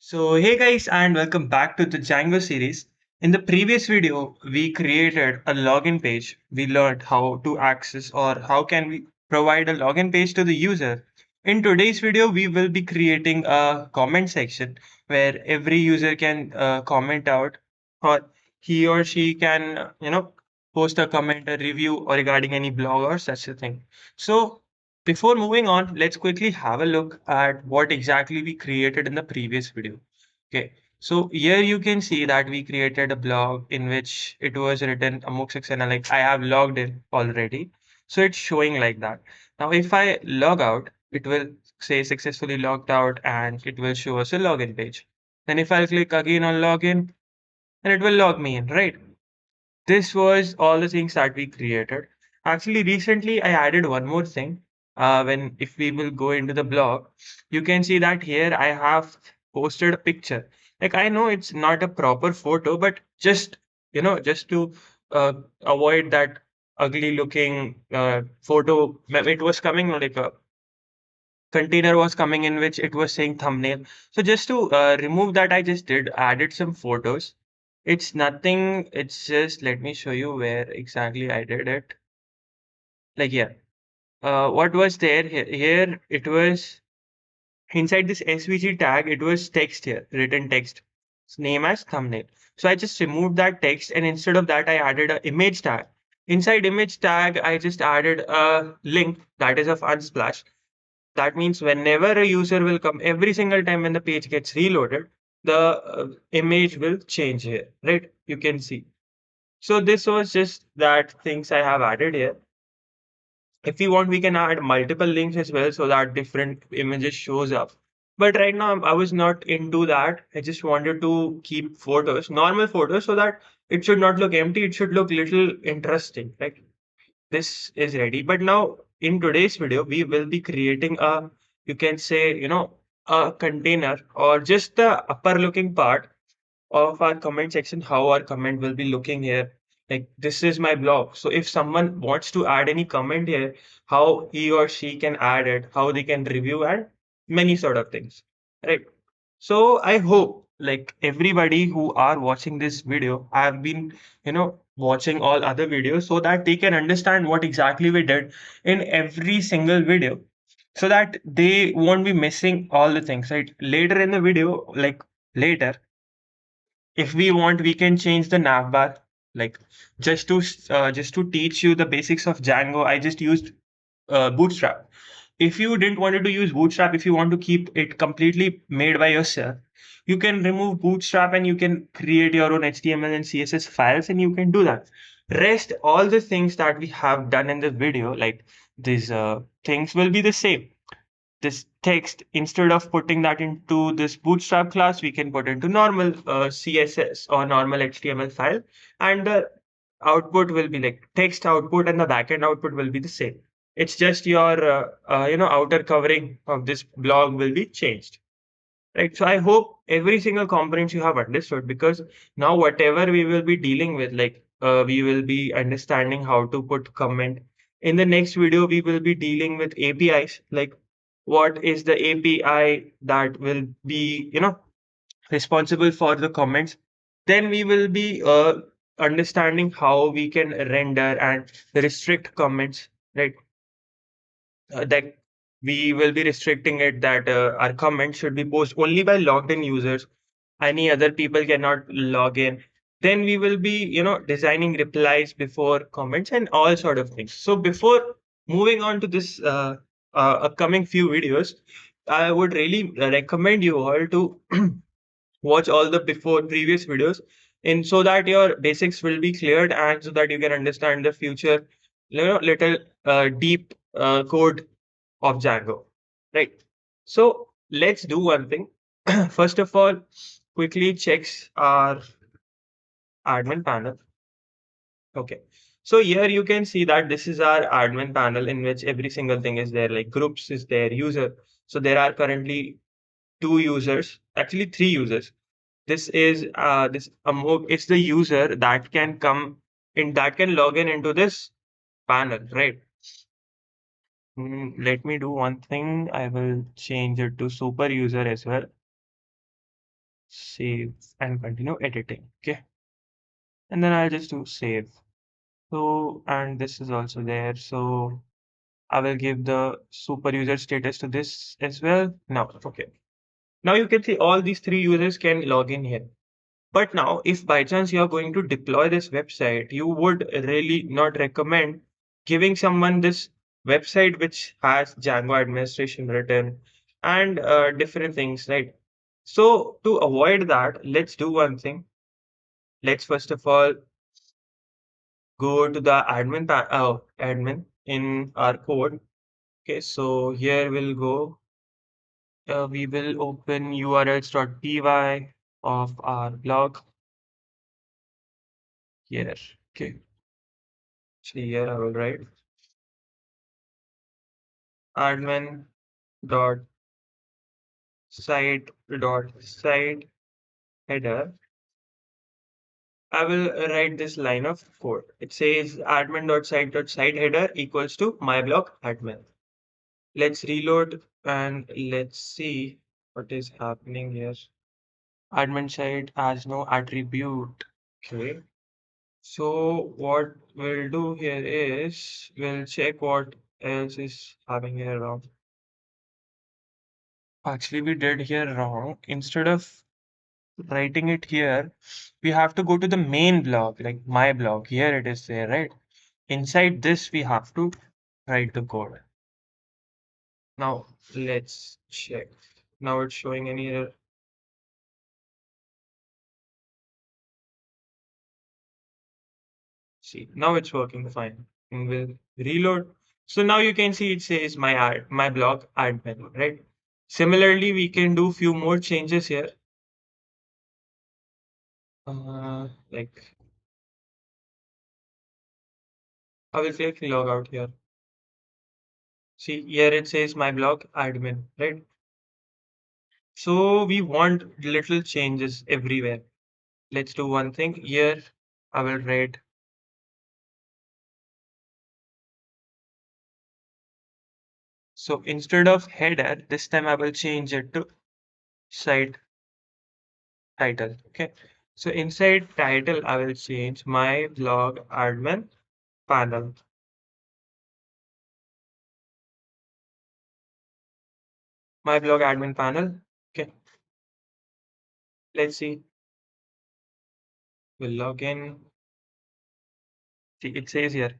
So hey guys and welcome back to the Django series. In the previous video, we created a login page. We learned how to access or how can we provide a login page to the user. In today's video, we will be creating a comment section where every user can comment out or he or she can, post a comment, a review or regarding any blog or such a thing. So before moving on, let's quickly have a look at what exactly we created in the previous video. Okay, so here you can see that we created a blog in which it was written Amok Saxena, like I have logged in already. So it's showing like that. Now, if I log out, it will say successfully logged out and it will show us a login page. Then if I click again on login, then it will log me in, right? This was all the things that we created. Actually, recently I added one more thing. When if we will go into the blog, you can see that here I have posted a picture. Like I know it's not a proper photo, but just just to avoid that ugly looking photo. It was coming like a container was coming in which it was saying thumbnail. So just to remove that, I just did added some photos. It's nothing. It's just let me show you where exactly I did it. Like yeah, what was there here? It was inside this SVG tag. It was text here, written text, its name as thumbnail. So I just removed that text and instead of that, I added a image tag. Inside image tag, I just added a link that is of Unsplash. That means whenever a user will come, every single time when the page gets reloaded, the image will change here, right? You can see. So this was just that things I have added here. If we want, we can add multiple links as well so that different images shows up. But right now, I was not into that. I just wanted to keep photos, normal photos, so that it should not look empty. It should look little interesting, right? This is ready. But now in today's video, we will be creating a, you can say, a container or just the upper looking part of our comment section, how our comment will be looking here. Like this is my blog. So if someone wants to add any comment here, how he or she can add it, how they can review and many sort of things. Right. So I hope like everybody who are watching this video have been, watching all other videos so that they can understand what exactly we did in every single video so that they won't be missing all the things, right? Later in the video, like later, if we want, we can change the navbar. Like just to teach you the basics of Django, I just used Bootstrap. If you didn't wanted to use Bootstrap, if you want to keep it completely made by yourself, you can remove Bootstrap and you can create your own HTML and CSS files, and you can do that. Rest all the things that we have done in the video, like these things will be the same. This text, instead of putting that into this bootstrap class, we can put into normal CSS or normal HTML file, and the output will be like text output, and the backend output will be the same. It's just your outer covering of this blog will be changed, right? So I hope every single component you have understood, because now whatever we will be dealing with, like we will be understanding how to put comment. In the next video, we will be dealing with APIs, like what is the API that will be, responsible for the comments. Then we will be understanding how we can render and restrict comments, right? That we will be restricting it that our comments should be posted only by logged in users. Any other people cannot log in. Then we will be, designing replies before comments and all sort of things. So before moving on to this upcoming few videos, I would really recommend you all to watch all the before previous videos in so that your basics will be cleared and so that you can understand the future, little deep code of Django, right? So let's do one thing. First of all, quickly checks our admin panel. Okay. So here you can see that this is our admin panel in which every single thing is there, like groups is there, user. So there are currently two users, actually three users. This is it's the user that can come in, that can log in into this panel, right? Let me do one thing. I will change it to super user as well. save and continue editing. Okay. And then I'll just do save. So, and this is also there. So I will give the super user status to this as well. Now, okay. Now you can see all these three users can log in here. But now, if by chance you are going to deploy this website, you would really not recommend giving someone this website which has Django administration written and different things, right? So to avoid that, let's do one thing. Let's first of all go to the admin in our code. Okay, so here we'll go. We will open urls.py of our blog here. Okay, so here I will write admin dot site header. I will write this line of code. It says admin.site.site header equals to my blog admin. Let's reload and let's see what is happening here. Admin site has no attribute. Okay. So what we'll do here is we'll check what else is having here wrong. Actually, we did here wrong. Instead of writing it here, we have to go to the main blog, like my blog. Here it is there, right? Inside this, we have to write the code. Now, let's check. Now it's showing any error. See, now it's working fine. And we'll reload. So now you can see it says my blog admin, right? Similarly, we can do few more changes here. Like I will click log out here. See, here it says my blog admin, right? So we want little changes everywhere. Let's do one thing here. I will write. So instead of header, this time I will change it to site title. Okay. So inside title, I will change my blog admin panel. My blog admin panel. Okay. Let's see. We'll log in. See, it says here,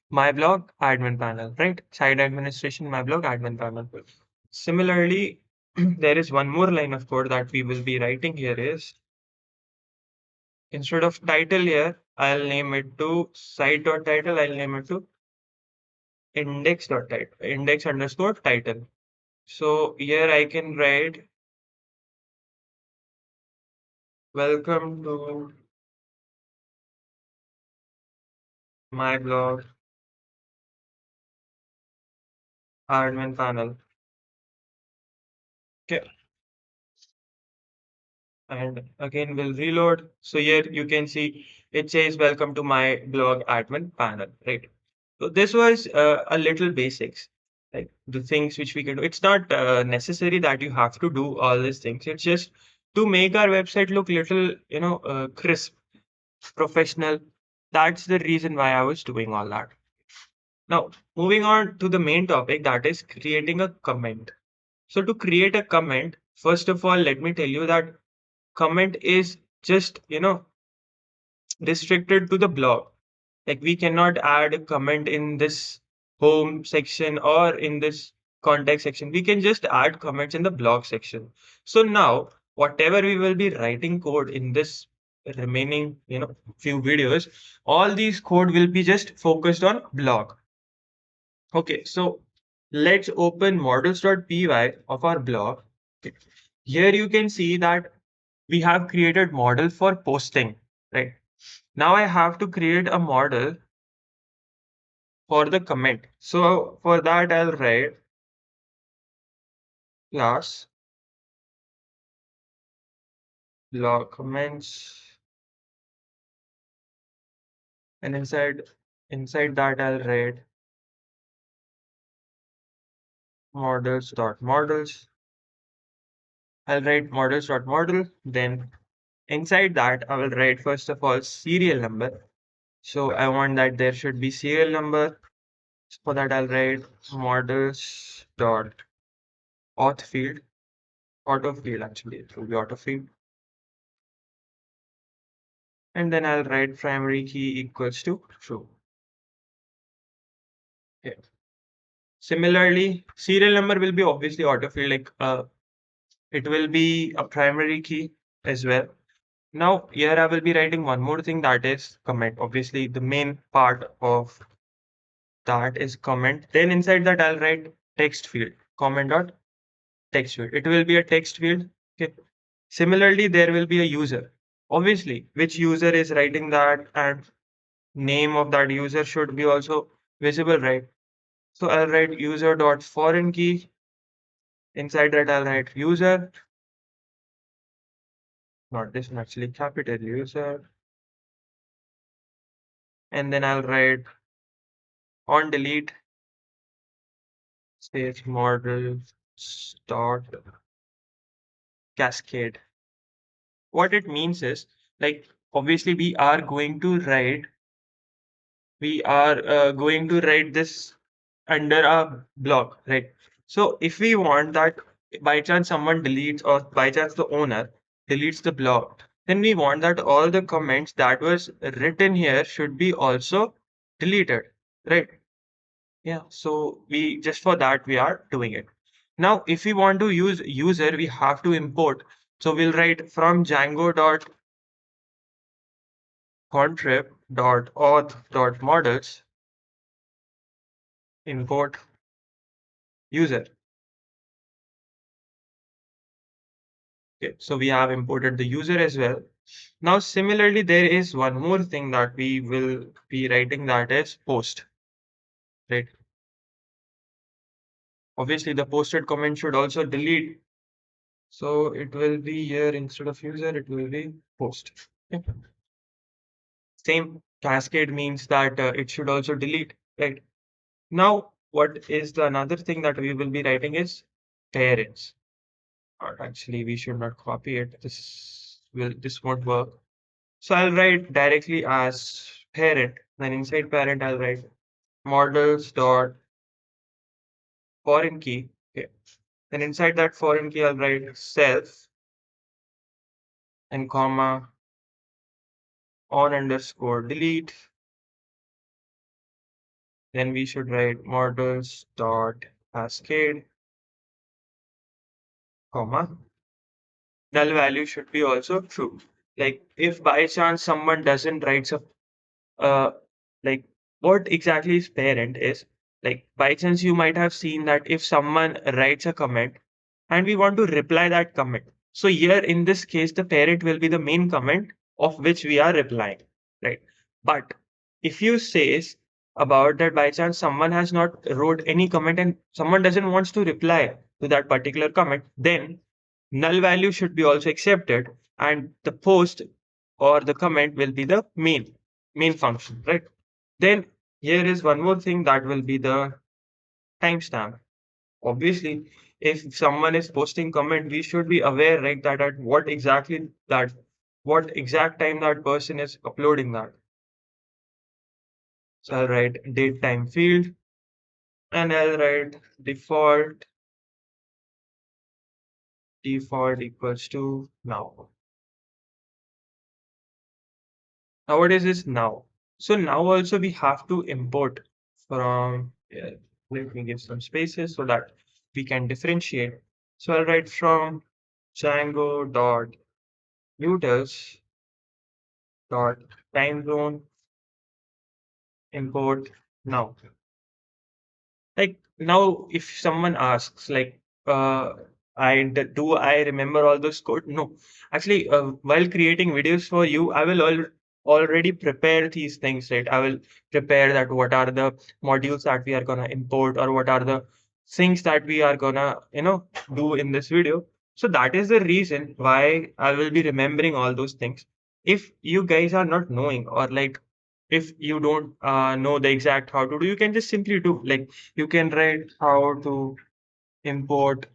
my blog admin panel, right? Site administration, my blog admin panel. Similarly, there is one more line of code that we will be writing here is instead of title here, I'll name it to site.title, I'll name it to index.title, index underscore title. So here I can write welcome to my blog admin panel. Okay. And again, we'll reload. So here you can see it says welcome to my blog admin panel, right? So this was a little basics, like the things which we can do. It's not necessary that you have to do all these things. It's just to make our website look little, crisp, professional. That's the reason why I was doing all that. Now, moving on to the main topic, that is creating a comment. So to create a comment, first of all, let me tell you that comment is just, restricted to the blog. Like we cannot add a comment in this home section or in this contact section. We can just add comments in the blog section. So now whatever we will be writing code in this remaining, few videos, all these code will be just focused on blog. Okay, so let's open models.py of our blog. Okay. Here you can see that we have created model for posting, right? Now I have to create a model for the comment. So for that, I'll write class blog comments, and inside that I'll write models. I'll write models.model. Then inside that, I will write first of all serial number. So I want that there should be serial number. So for that, I'll write models dot auth field, auto field actually, it will be auto field. And then I'll write primary key equals to true. Okay. Similarly, serial number will be obviously autofill, like it will be a primary key as well. Now here I will be writing one more thing, that is comment. Obviously, the main part of that is comment. Then inside that I'll write text field, comment dot text field. It will be a text field. Okay. Similarly, there will be a user. Obviously, which user is writing that, and name of that user should be also visible, right? So I'll write user dot foreign key. Inside that I'll write user, not this one actually, capital user. And then I'll write on delete space model dot cascade. What it means is, like, obviously we are going to write this under a block, right? So if we want that by chance someone deletes, or by chance the owner deletes the block, then we want that all the comments that was written here should be also deleted, right? Yeah, so we just for that we are doing it. Now, if we want to use user, we have to import. So we'll write from Django dot contrib dot auth dot models import user. Okay, so we have imported the user as well. Now, similarly, there is one more thing that we will be writing, that is post, right? Obviously, the posted comment should also delete. So it will be here instead of user, it will be post. Okay. Same cascade means that it should also delete, right? Now, what is the another thing that we will be writing is parents. Or actually, we should not copy it. This won't work. So I'll write directly as parent. Then inside parent, I'll write models dot foreign key. Okay. Then inside that foreign key, I'll write self and comma on underscore delete. Then we should write models dot cascade, comma null value should be also true. Like if by chance someone doesn't write some uh like what exactly is parent is, like by chance you might have seen that if someone writes a comment and we want to reply that comment. So here in this case, the parent will be the main comment of which we are replying, right? But if you says about that by chance someone has not wrote any comment and someone doesn't wants to reply to that particular comment, then null value should be also accepted, and the post or the comment will be the main function, right? Then here is one more thing, that will be the timestamp. Obviously, if someone is posting comment, we should be aware, right, that at what exact time that person is uploading that. So I'll write date time field, and I'll write default equals to now. Now what is this now? So now also we have to import from, let me give some spaces so that we can differentiate. So I'll write from Django dot utils dot time zone import now. Like now, if someone asks, like, do I remember all those code? No, actually, while creating videos for you, I will already prepare these things, right? I will prepare that what are the modules that we are gonna import, or what are the things that we are gonna, do in this video. So that is the reason why I will be remembering all those things. If you guys are not knowing, or like if you don't know the exact how to do, you can just simply do, like, you can write how to import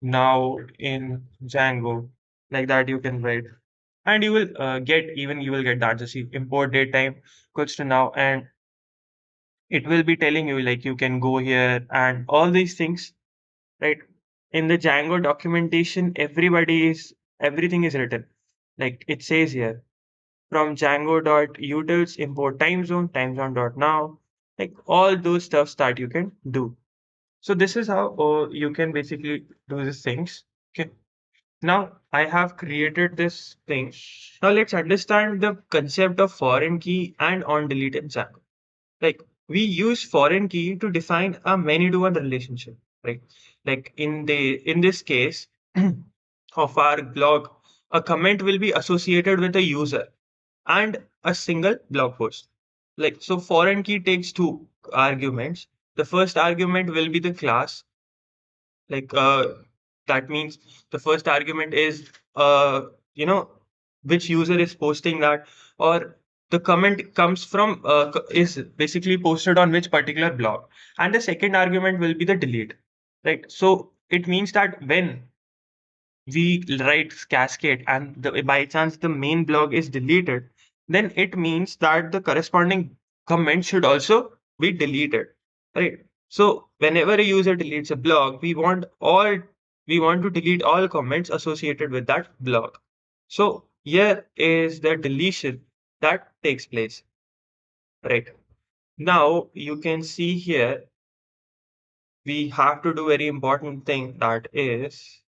now in Django, like that you can write, and you will you will get that. Just see import date time equals to now, and it will be telling you like you can go here and all these things, right? In the Django documentation, everything is written. Like it says here, from Django.utils import time zone dot now, like all those stuffs that you can do. So this is how you can basically do these things. Okay. Now I have created this thing. Now let's understand the concept of foreign key and on delete in Django. Like we use foreign key to define a many to one relationship, right? Like in this case of our blog, a comment will be associated with a user and a single blog post. Like so, foreign key takes two arguments. The first argument will be the class, like that means the first argument is you know which user is posting that, or the comment comes from is basically posted on which particular blog, and the second argument will be the delete, right? So it means that when we write cascade and by chance the main blog is deleted, then it means that the corresponding comment should also be deleted, right? So whenever a user deletes a blog, we want to delete all comments associated with that blog. So here is the deletion that takes place, right? Now you can see here we have to do very important thing, that is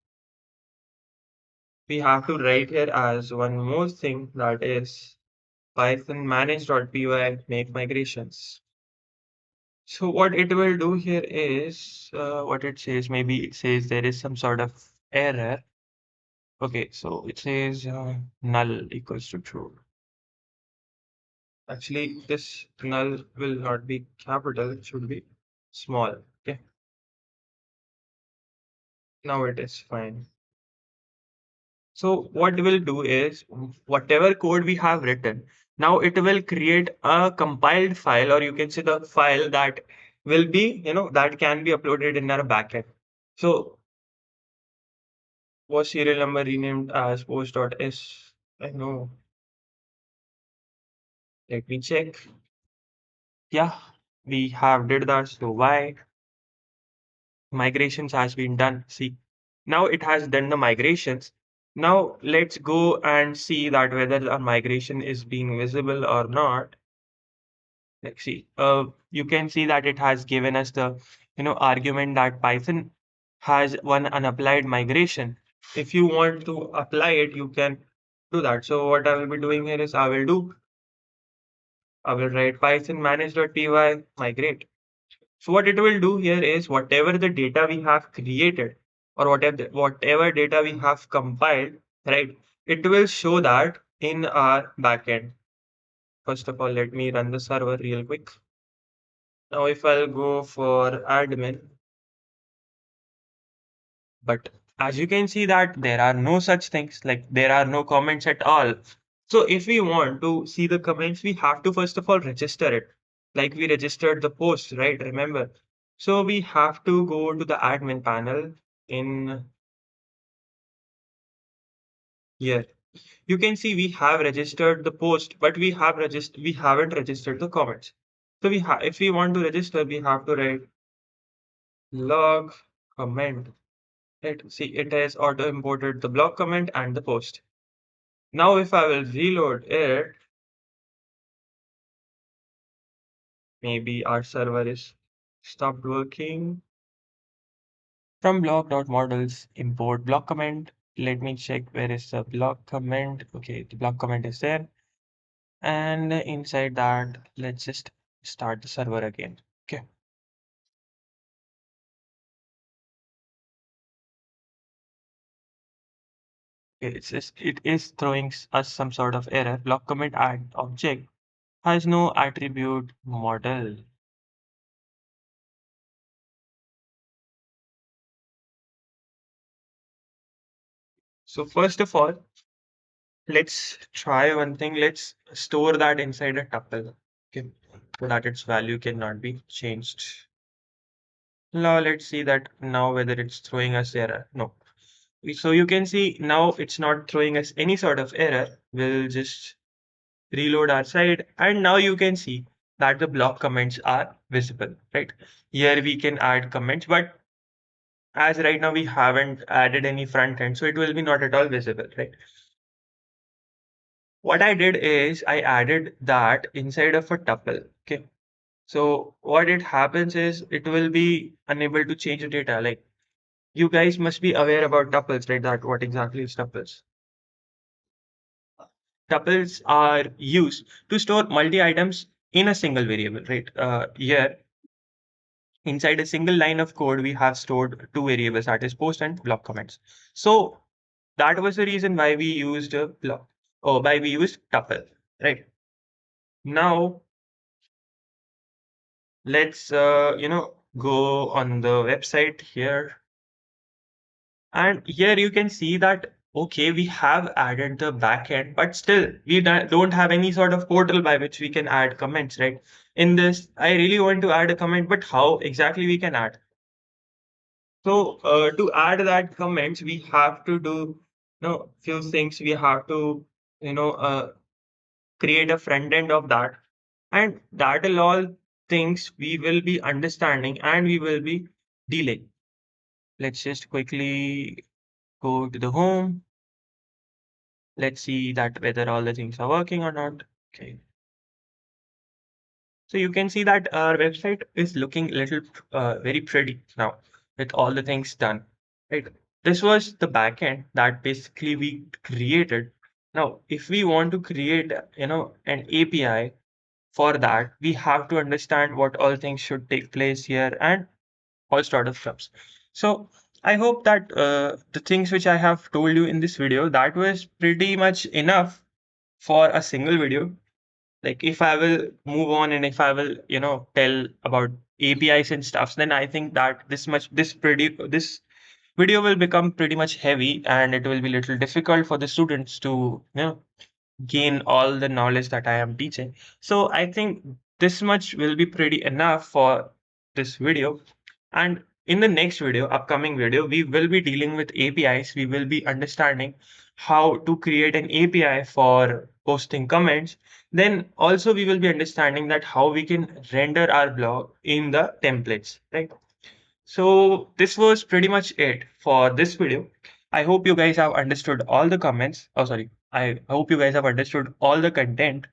we have to write here as one more thing, that is python manage.py make migrations. So what it will do here is what it says, maybe it says there is some sort of error. Okay, so it says null equals to true. Actually, this null will not be capital, it should be small. Okay, now it is fine. So what we'll do is whatever code we have written, now it will create a compiled file, or you can say the file that will be, that can be uploaded in our backend. So was serial number renamed as post.s? I know. Let me check. Yeah, we have did that. So why migrations has been done? See, now it has done the migrations. Now let's go and see that whether our migration is being visible or not. Let's see. You can see that it has given us the, argument that Python has one unapplied migration. If you want to apply it, you can do that. So what I will be doing here is I will write python manage.py migrate. So what it will do here is whatever the data we have created, or whatever data we have compiled, right? It will show that in our backend. First of all, let me run the server real quick. Now, if I'll go for admin, but as you can see that there are no such things, like there are no comments at all. So if we want to see the comments, we have to first of all register it, like we registered the post, right? Remember? So we have to go to the admin panel in here. You can see we have registered the post, but we haven't registered the comments. So if we want to register, we have to write log comment. Right. See, it has auto imported the block comment and the post. Now, if I will reload it, maybe our server is stopped working. From block.models, import block comment. Let me check where is the block comment. Okay, the block comment is there. And inside that, let's just start the server again. Okay. It is throwing us some sort of error. Block comment add object has no attribute model. So first of all, let's try one thing. Let's store that inside a tuple, okay, so that its value cannot be changed. Now let's see that now whether it's throwing us error. No. So you can see now it's not throwing us any sort of error. We'll just reload our site, and now you can see that the block comments are visible, right? Here we can add comments, but as right now we haven't added any front end, so it will be not at all visible, right? What I did is I added that inside of a tuple. Okay. So what it happens is it will be unable to change the data. Like, you guys must be aware about tuples, right? That what exactly is tuples? Tuples are used to store multi items in a single variable, right? Here inside a single line of code, we have stored two variables, that is post and block comments. So that was the reason why we used a block, or why we used tuple, right? Now let's go on the website here, and here you can see that okay, we have added the backend, but still we don't have any sort of portal by which we can add comments, right? In this, I really want to add a comment, but how exactly we can add? So to add that comments, we have to do few things. We have to you know uh, create a front end of that, and that will all things we will be understanding and we will be dealing. Let's just quickly go to the home. Let's see that whether all the things are working or not. Okay. So you can see that our website is looking little very pretty now with all the things done. Right. This was the backend that basically we created. Now, if we want to create, an API for that, we have to understand what all things should take place here and all sort of stuff. So I hope that the things which I have told you in this video, that was pretty much enough for a single video. Like if I will move on and if I will, tell about APIs and stuff, then I think that this video will become pretty much heavy and it will be little difficult for the students to, gain all the knowledge that I am teaching. So I think this much will be pretty enough for this video. And in the next video, upcoming video, we will be dealing with APIs. We will be understanding how to create an API for posting comments. Then also we will be understanding that how we can render our blog in the templates, right? So this was pretty much it for this video. I hope you guys have understood all the comments. Oh, sorry. I hope you guys have understood all the content.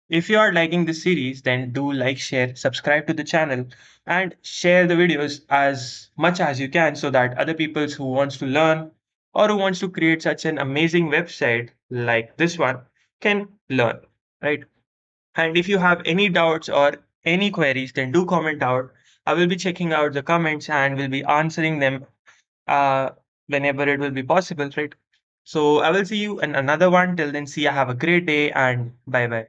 If you are liking this series, then do like, share, subscribe to the channel, and share the videos as much as you can so that other people who wants to learn or who wants to create such an amazing website like this one can learn, right? And if you have any doubts or any queries, then do comment out. I will be checking out the comments and will be answering them uh, whenever it will be possible, right? So I will see you in another one. Till then, see ya. Have a great day and bye bye.